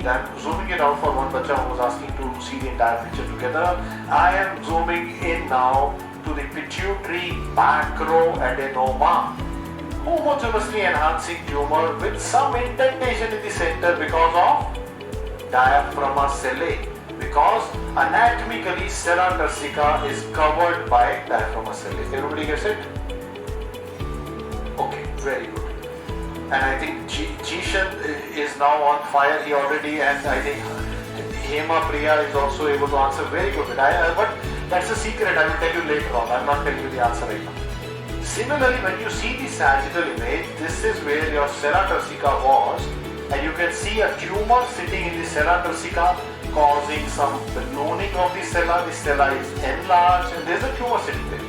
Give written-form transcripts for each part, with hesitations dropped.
I'm zooming it out for one bacha who was asking to see the entire picture together. I am zooming in now to the pituitary macroadenoma, homogeneously enhancing tumor with some indentation in the center because of diaphragma cellae. Because anatomically sella turcica is covered by diaphragma cellae. Everybody gets it? Okay, very good. And I think Jishan is now on fire. He already, and I think Hema Priya is also able to answer very good. But that's a secret. I will tell you later on. I'm not telling you the answer right now. Similarly, when you see the sagittal image, this is where your sella turcica was, and you can see a tumor sitting in the sella turcica, causing some ballooning of the sella. The sella is enlarged, and there's a tumor sitting there.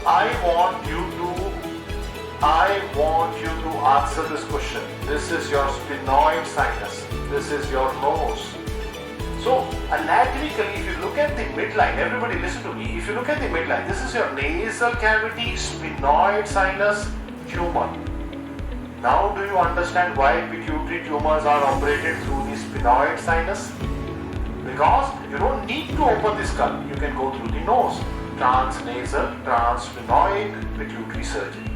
I want you to answer this question. This is your sphenoid sinus. This is your nose. So anatomically, if you look at the midline, everybody listen to me. If you look at the midline, this is your nasal cavity, sphenoid sinus, tumor. Now, do you understand why pituitary tumors are operated through the sphenoid sinus? Because you don't need to open the skull. You can go through the nose. Transnasal, transsphenoid pituitary surgery.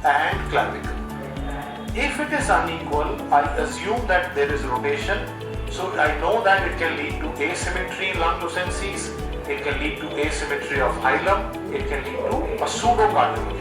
And clavicle. If it is unequal, I assume that there is rotation, so I know that it can lead to asymmetry in lung lucencies, it can lead to asymmetry of hilum, it can lead to a pseudocardiology.